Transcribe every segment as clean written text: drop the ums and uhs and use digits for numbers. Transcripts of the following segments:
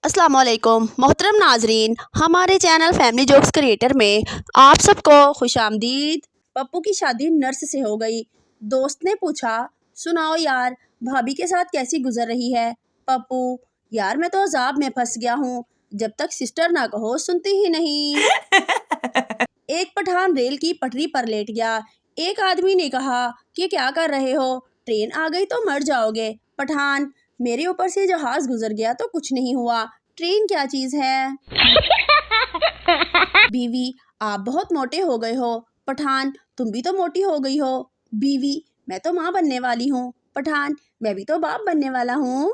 अस्सलाम वालेकुम मोहतरम नाजरीन, हमारे चैनल फैमिली जोक्स क्रिएटर में आप सबको खुशामदीद। पप्पू की शादी नर्स से हो गई। दोस्त ने पूछा, सुनाओ यार, भाभी के साथ कैसी गुजर रही है? पप्पू, यार मैं तो अजाब में फंस गया हूँ, जब तक सिस्टर ना कहो सुनती ही नहीं। एक पठान रेल की पटरी पर लेट गया। एक आदमी ने कहा कि क्या कर रहे हो? ट्रेन आ गई तो मर जाओगे। पठान, मेरे ऊपर से जहाज गुजर गया तो कुछ नहीं हुआ, ट्रेन क्या चीज है? बीवी, आप बहुत मोटे हो गए हो। पठान, तुम भी तो मोटी हो गई हो। बीवी, मैं तो माँ बनने वाली हूँ। पठान, मैं भी तो बाप बनने वाला हूँ।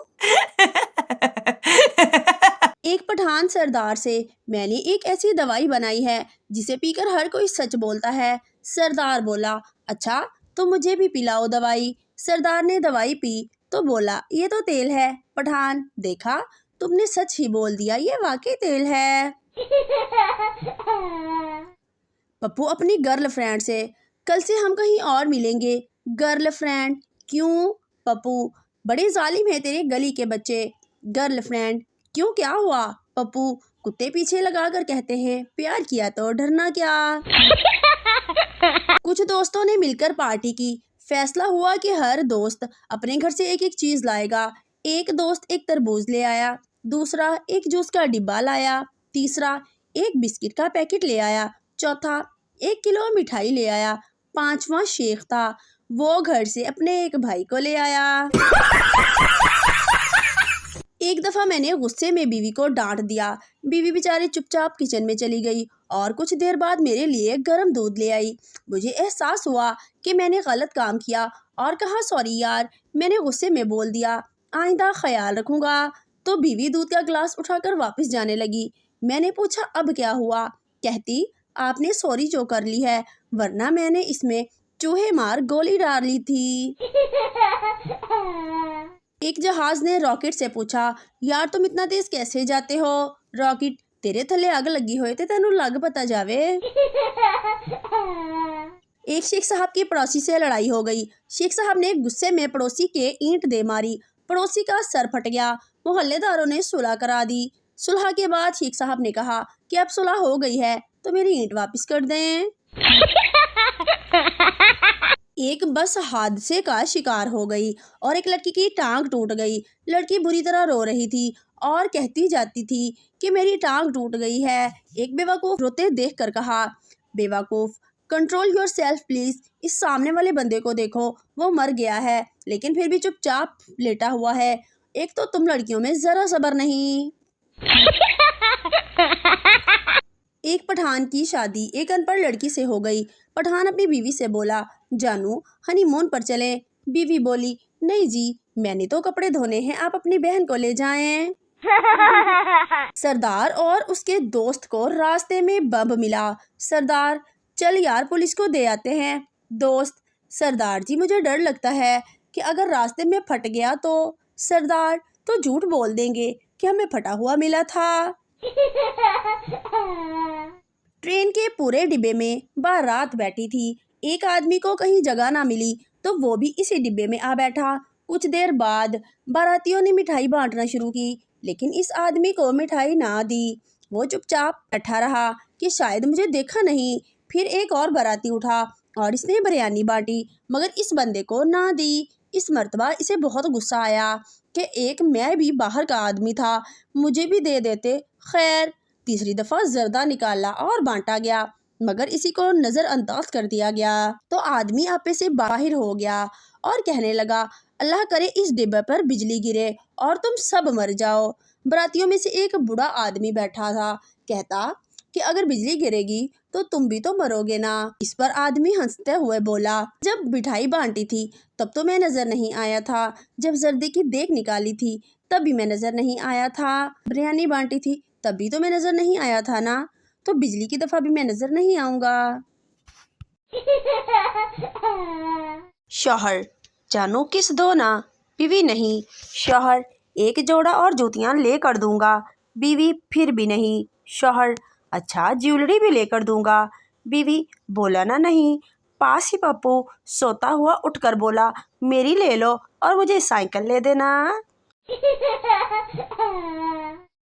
एक पठान सरदार से, मैंने एक ऐसी दवाई बनाई है जिसे पीकर हर कोई सच बोलता है। सरदार बोला, अच्छा तो मुझे भी पिलाओ दवाई। सरदार ने दवाई पी तो बोला, ये तो तेल है। पठान, देखा तुमने सच ही बोल दिया, ये वाकई तेल है। पप्पू अपनी गर्लफ्रेंड से, कल से हम कहीं और मिलेंगे। गर्लफ्रेंड, क्यों? पप्पू, बड़े जालिम है तेरे गली के बच्चे। गर्लफ्रेंड, क्यों, क्या हुआ? पप्पू, कुत्ते पीछे लगा कर कहते हैं, प्यार किया तो डरना क्या। कुछ दोस्तों ने मिलकर पार्टी की। फैसला हुआ कि हर दोस्त अपने घर से एक एक चीज लाएगा। एक दोस्त एक तरबूज ले आया, दूसरा एक जूस का डिब्बा लाया, तीसरा एक बिस्किट का पैकेट ले आया, चौथा 1 किलो मिठाई ले आया, पांचवा शेख था, वो घर से अपने एक भाई को ले आया। एक दफा मैंने गुस्से में बीवी को डांट दिया। बीवी बेचारी चुपचाप किचन में चली गई और कुछ देर बाद मेरे लिए गर्म दूध ले आई। मुझे एहसास हुआ कि मैंने गलत काम किया और कहा, सॉरी यार, मैंने गुस्से में बोल दिया, आइंदा ख्याल रखूंगा। तो बीवी दूध का गिलास उठाकर वापस जाने लगी। मैंने पूछा, अब क्या हुआ? कहती, आपने सॉरी जो कर ली है, वरना मैंने इसमें चूहे मार गोली डाली थी। एक जहाज ने रॉकेट से पूछा, यार तुम इतना तेज कैसे जाते हो? रॉकेट, तेरे थले आग लगी होए ते तेनू लग पता जावे। एक शेख साहब की पड़ोसी से लड़ाई हो गई। शेख साहब ने गुस्से में पड़ोसी के ईंट दे मारी, पड़ोसी का सर फट गया। मोहल्लेदारों ने सुलह करा दी। सुलह के बाद शेख साहब ने कहा कि अब सुलह हो गई है तो मेरी ईंट वापस कर दें। एक बस हादसे का शिकार हो गई और एक लड़की की टांग टूट गई। लड़की बुरी तरह रो रही थी और कहती जाती थी कि मेरी टांग टूट गई है। एक बेवकूफ रोते देखकर कहा, बेवकूफ, कंट्रोल योर सेल्फ प्लीज। इस सामने वाले बंदे को देखो, वो मर गया है लेकिन फिर भी चुपचाप लेटा हुआ है। एक तो तुम लड़कियों में जरा सब्र नहीं। एक पठान की शादी एक अनपढ़ लड़की से हो गई। पठान अपनी बीवी से बोला, जानू हनीमून पर चले। बीवी बोली, नहीं जी, मैंने तो कपड़े धोने हैं, आप अपनी बहन को ले जाएं। सरदार और उसके दोस्त को रास्ते में बम मिला। सरदार, चल यार पुलिस को दे आते हैं। दोस्त, सरदार जी मुझे डर लगता है कि अगर रास्ते में फट गया तो। सरदार, तो झूठ बोल देंगे कि हमें फटा हुआ मिला था। ट्रेन के पूरे डिब्बे में बारात बैठी थी। एक आदमी को कहीं जगह ना मिली तो वो भी इसी डिब्बे में आ बैठा। कुछ देर बाद बारातियों ने मिठाई बांटना शुरू की, लेकिन इस आदमी को मिठाई ना दी। वो चुपचाप बैठा रहा कि शायद मुझे देखा नहीं। फिर एक और बाराती उठा और इसने बिरयानी बांटी, मगर इस बंदे को ना दी। इस मर्तबा इसे बहुत गुस्सा आया कि एक मैं भी बाहर का आदमी था, मुझे भी दे देते। खैर, तीसरी दफा जर्दा निकाला और बांटा गया, मगर इसी को नजरअंदाज कर दिया गया। तो आदमी आपे से बाहर हो गया और कहने लगा, अल्लाह करे इस डिब्बे पर बिजली गिरे और तुम सब मर जाओ। बरातियों में से एक बूढ़ा आदमी बैठा था, कहता कि अगर बिजली गिरेगी तो तुम भी तो मरोगे ना। इस पर आदमी हंसते हुए बोला, जब मिठाई बांटी थी तब तो मैं नजर नहीं आया था, जब जर्दे की देग निकाली थी तब भी मैं नजर नहीं आया था, बिरयानी बांटी थी तब भी तो मैं नजर नहीं आया था ना, तो बिजली की दफा भी मैं नजर नहीं आऊंगा। शौहर, जानू किस दो ना? बीवी, नहीं। शौहर, एक जोड़ा और जूतियां लेकर दूंगा। बीवी, फिर भी नहीं। शौहर, अच्छा ज्वेलरी भी लेकर दूंगा। बीवी, बोला ना नहीं। पास ही पप्पू सोता हुआ उठकर बोला, मेरी ले लो और मुझे साइकिल ले देना।